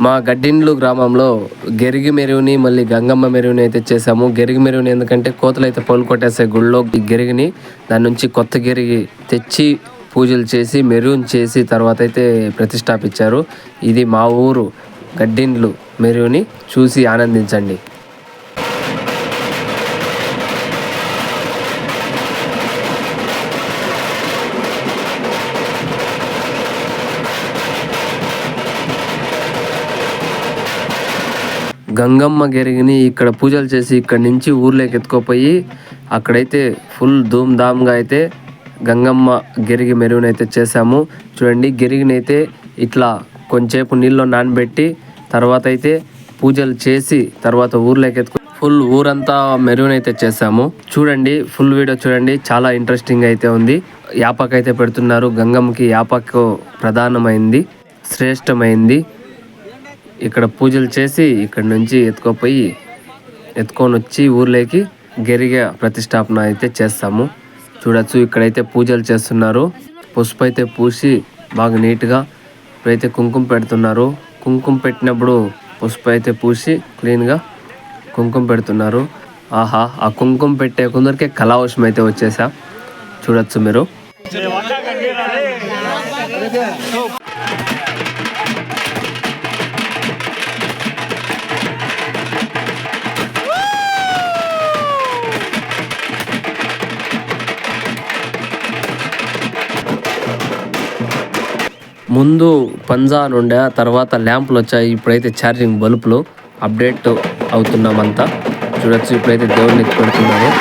మా గడ్డిండ్లు గ్రామంలో గెరిగి మెరువుని మళ్ళీ గంగమ్మ మెరువుని అయితే చేసాము. గెరిగి మెరువుని ఎందుకంటే కోతలు అయితే పళ్ళు కొట్టేస్తాయి గుళ్ళో గెరిగిని. దాని నుంచి కొత్త గెరిగి తెచ్చి పూజలు చేసి మెరువుని చేసి తర్వాత అయితే ప్రతిష్టాపించారు. ఇది మా ఊరు గడ్డిండ్లు మెరువుని చూసి ఆనందించండి. గంగమ్మ గెరిగిని ఇక్కడ పూజలు చేసి ఇక్కడ నుంచి ఊర్లోకి ఎత్తుకోపోయి అక్కడైతే ఫుల్ ధూమ్ధామ్గా అయితే గంగమ్మ గెరిగి మెరుగునైతే చేసాము. చూడండి, గెరిగినైతే ఇట్లా కొంచెంసేపు నీళ్ళలో నానబెట్టి తర్వాత అయితే పూజలు చేసి తర్వాత ఊర్లోకి ఎత్తుకో ఫుల్ ఊరంతా మెరుగునైతే చేసాము. చూడండి, ఫుల్ వీడియో చూడండి, చాలా ఇంట్రెస్టింగ్ అయితే ఉంది. యాపక్ అయితే పెడుతున్నారు. గంగమ్మకి యాపక్ ప్రధానమైంది, శ్రేష్టమైంది. ఇక్కడ పూజలు చేసి ఇక్కడ నుంచి ఎత్తుకొని వచ్చి ఊర్లోకి గెరిగే ప్రతిష్టాపన అయితే చేస్తాము. చూడొచ్చు, ఇక్కడైతే పూజలు చేస్తున్నారు. పసుపు అయితే పూసి బాగా నీట్గా ఇప్పుడైతే కుంకుమ పెడుతున్నారు. కుంకుమ పెట్టినప్పుడు పసుపు అయితే పూసి క్లీన్గా కుంకుమ పెడుతున్నారు. ఆహా, ఆ కుంకుమ పెట్టే కొందరికే కళావశం అయితే వచ్చేసా. చూడొచ్చు మీరు. ముందు పంజా నుండే తర్వాత ల్యాంపులు వచ్చాయి. ఇప్పుడైతే ఛార్జింగ్ బల్బులు అప్డేట్ అవుతున్నామంతా. చూడొచ్చు, ఇప్పుడైతే దేవుడిని పెడుతున్నారు.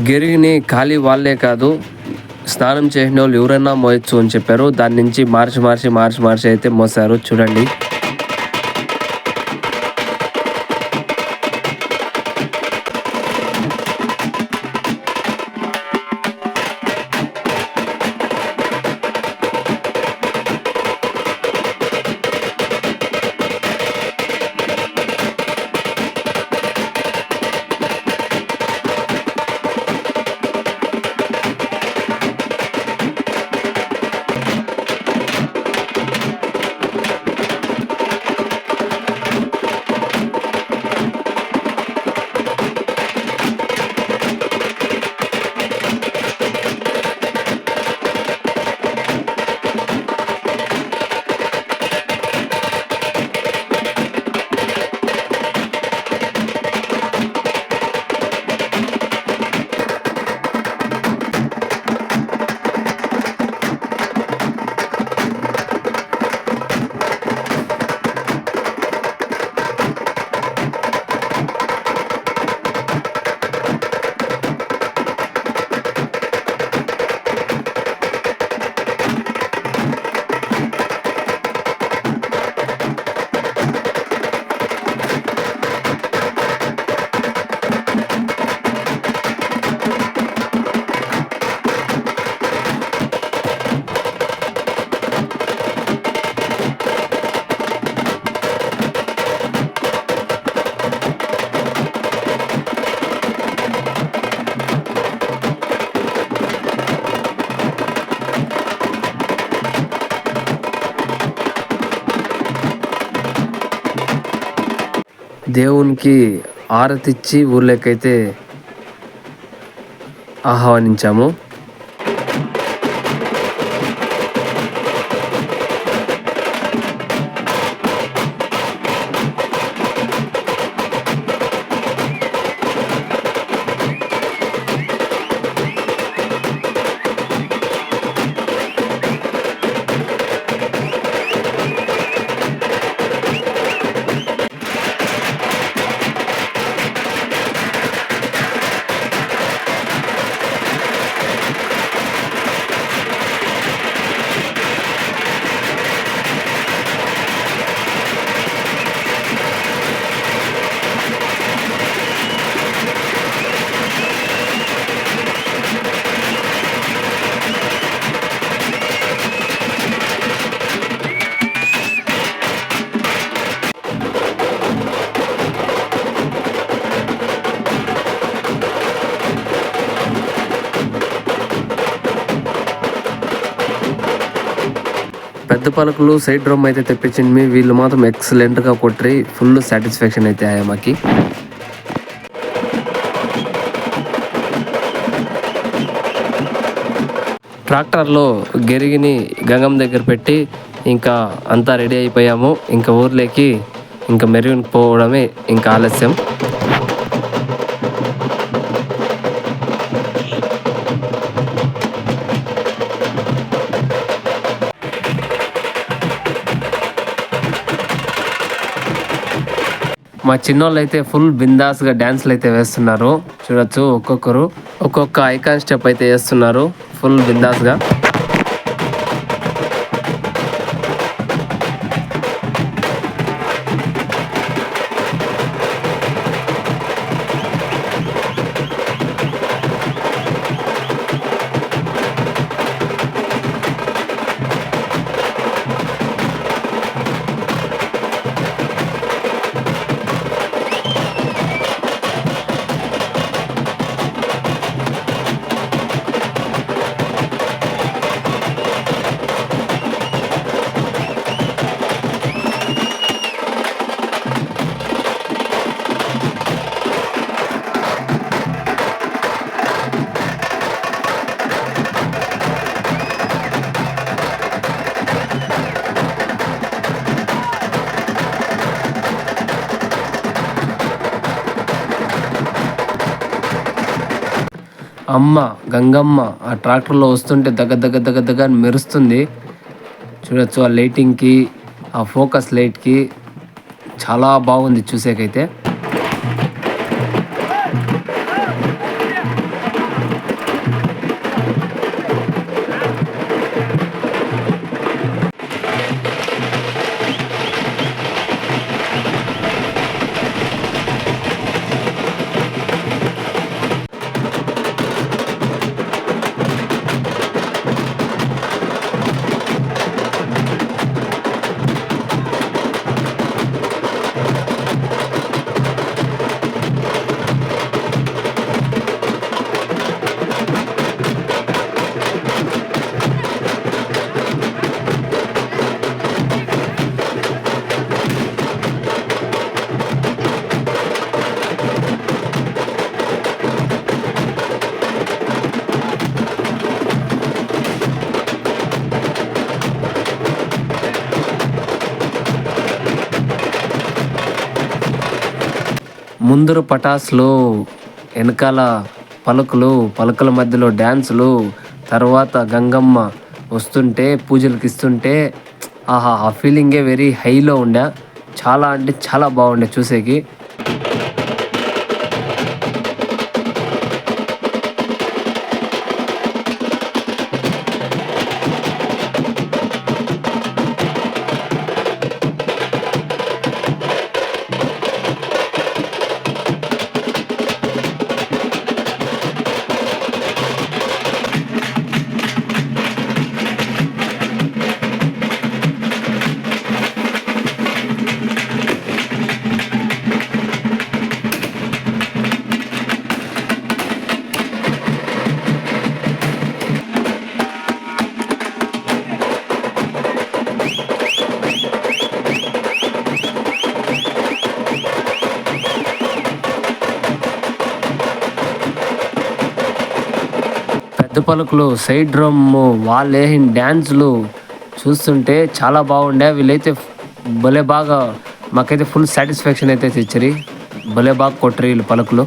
గెరిగిని ఖాళీ వాళ్ళే కాదు, స్నానం చేసిన వాళ్ళు ఎవరైనా మోయచ్చు అని చెప్పారు. దాని నుంచి మార్చి అయితే మోసారు. చూడండి, దేవునికి ఆరతిచ్చి ఊర్లోకైతే ఆహ్వానించాము. పెద్ద పలకలు సైడ్ డ్రమ్ అయితే తెప్పించింది. వీళ్ళు మాత్రం ఎక్సలెంట్గా కొట్టి ఫుల్ సాటిస్ఫాక్షన్ అయితే అయ్యా మాకి. ట్రాక్టర్లో గెరిగిని గంగం దగ్గర పెట్టి ఇంకా అంతా రెడీ అయిపోయాము. ఇంకా ఊర్లోకి ఇంకా మెరుగునికి పోవడమే ఇంకా ఆలస్యం. మా చిన్నోళ్ళు అయితే ఫుల్ బిందాస్గా డ్యాన్స్లు అయితే వేస్తున్నారు. చూడొచ్చు ఒక్కొక్కరు ఒక్కొక్క ఐకాన్ స్టెప్ అయితే వేస్తున్నారు ఫుల్ బిందాస్గా. అమ్మ గంగమ్మ ఆ ట్రాక్టర్లో వస్తుంటే దగ్గర అని మెరుస్తుంది. చూడొచ్చు ఆ లైటింగ్కి, ఆ ఫోకస్ లైట్కి చాలా బాగుంది చూసేకైతే. ముందర పటాసులు, వెనకాల పలకల మధ్యలో డ్యాన్సులు, తర్వాత గంగమ్మ వస్తుంటే పూజలకి ఇస్తుంటే ఆహా ఆ ఫీలింగే వెరీ హైలో ఉండే. చాలా అంటే చాలా బాగుండే చూసేకి. పలుకులు, సైడ్ డ్రమ్, వాళ్ళు వేసిన డ్యాన్సులు చూస్తుంటే చాలా బాగుండే. వీళ్ళైతే భలే బాగా మాకైతే ఫుల్ సాటిస్ఫాక్షన్ అయితే తెచ్చారు. భలే బాగా కొట్టరు వీళ్ళు పలుకులు.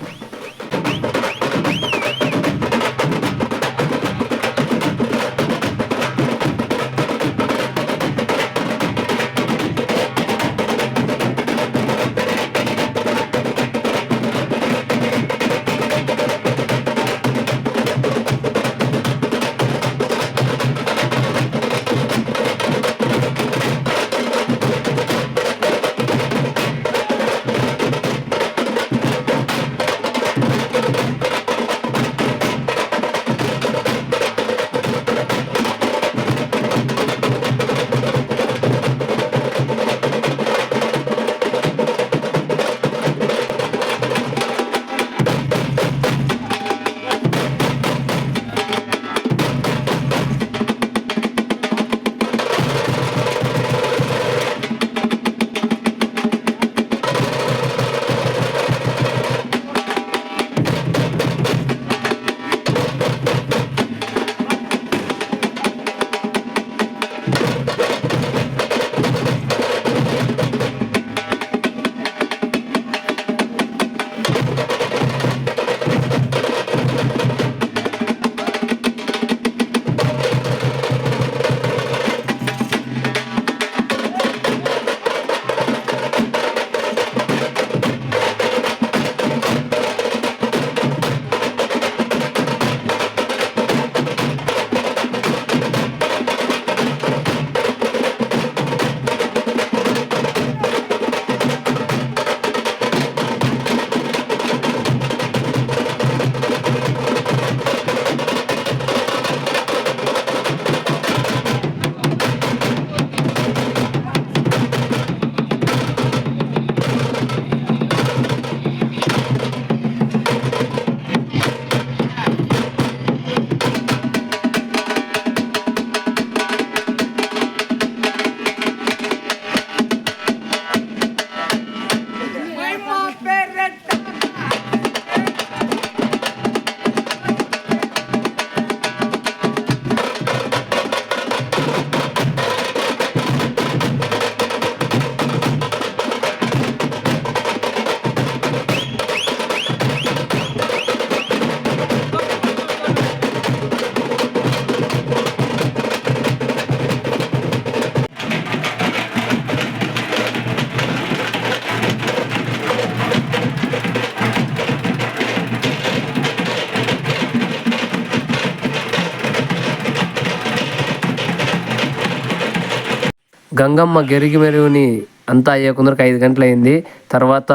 గంగమ్మ గిరిగి మెరుగుని అంతా అయ్యే కొందరికి 5 గంటలు అయింది. తర్వాత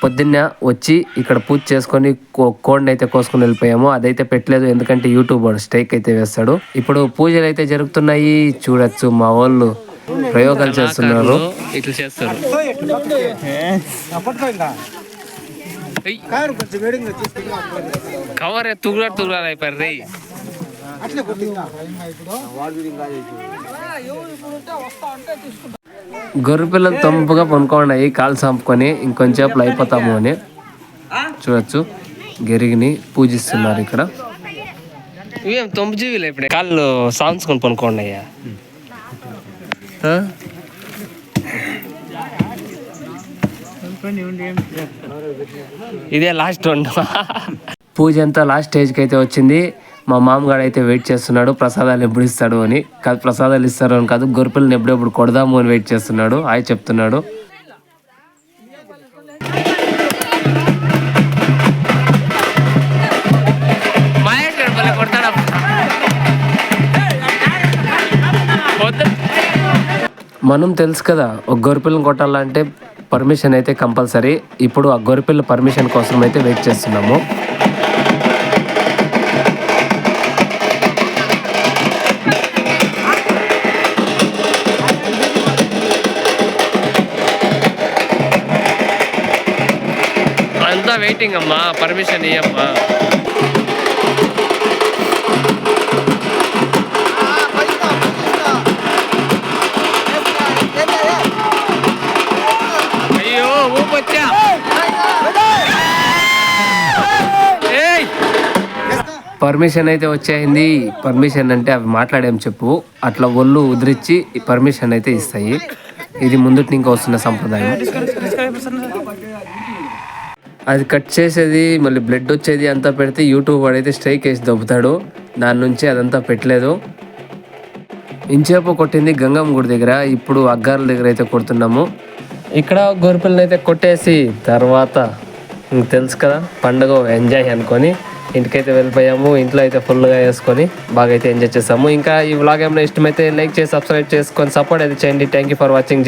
పొద్దున్న వచ్చి ఇక్కడ పూజ చేసుకొని కోడిని అయితే కోసుకొని వెళ్ళిపోయాము. అదైతే పెట్టలేదు, ఎందుకంటే యూట్యూబ్ వాడు స్ట్రైక్ అయితే వేస్తాడు. ఇప్పుడు పూజలు అయితే జరుగుతున్నాయి, చూడొచ్చు. మా వాళ్ళు ప్రయోగాలు చేస్తున్నారు. ఇట్లా చేస్తారు. కవర్ తుగులాడు అయిపోయారు రే. గొర్రె పిల్లలు తొంపుగా పనుకోండి, కాలు చంపుకొని ఇంకొంచేపులు అయిపోతాము అని. చూడొచ్చు, గిరిగిని పూజిస్తున్నారు ఇక్కడ. ఇవేం తొంపు జీవిలే, ఇప్పుడు కాళ్ళు సాంచుకొని పనుకోండి అయ్యా. ఇదే లాస్ట్ వన్. పూజ అంతా లాస్ట్ స్టేజ్కి అయితే వచ్చింది. మా మామగాడు అయితే వెయిట్ చేస్తున్నాడు, ప్రసాదాలు ఎప్పుడు ఇస్తాడు అని. కాదు, ప్రసాదాలు ఇస్తారు అని కాదు, గొర్రెపిల్లని ఎప్పుడెప్పుడు కొడదాము అని వెయిట్ చేస్తున్నాడు. ఆయన చెప్తున్నాడు. మనం తెలుసు కదా, ఒక గొర్రెపిల్లని కొట్టాలంటే పర్మిషన్ అయితే కంపల్సరీ. ఇప్పుడు ఆ గొర్రెపిల్ల పర్మిషన్ కోసం అయితే వెయిట్ చేస్తున్నాము. అంతా వెయిటింగ్ అమ్మా, పర్మిషన్ ఇయ్యమ్మా. అయ్యో పర్మిషన్ అయితే వచ్చేసింది. పర్మిషన్ అంటే అవి మాట్లాడేం చెప్పు, అట్లా ఒళ్ళు ఉదిరించి పర్మిషన్ అయితే ఇస్తాయి. ఇది ముందుటి ఇంకా వస్తున్న సంప్రదాయం. అది కట్ చేసేది మళ్ళీ బ్లడ్ వచ్చేది అంతా పెడితే యూట్యూబ్ వాడైతే స్ట్రైక్ వేసి దొబ్బుతాడు. దాని నుంచి అదంతా పెట్టలేదు. ఇంచేపు కొట్టింది గంగమ్మ గుడి దగ్గర, ఇప్పుడు అగ్గారుల దగ్గర అయితే కొడుతున్నాము. ఇక్కడ గొర్రెపిల్లని అయితే కొట్టేసి తర్వాత తెలుసు కదా పండుగ ఎంజాయ్ అనుకొని ఇంటికైతే వెళ్ళిపోయాము. ఇంట్లో అయితే ఫుల్గా వేసుకొని బాగా అయితే ఎంజాయ్ చేసాము. ఇంకా ఈ వ్లాగ్ ఏమైనా ఇష్టమైతే లైక్ చేసి సబ్స్క్రైబ్ చేసుకొని సపోర్ట్ అయితే చేయండి. Thank you for watching.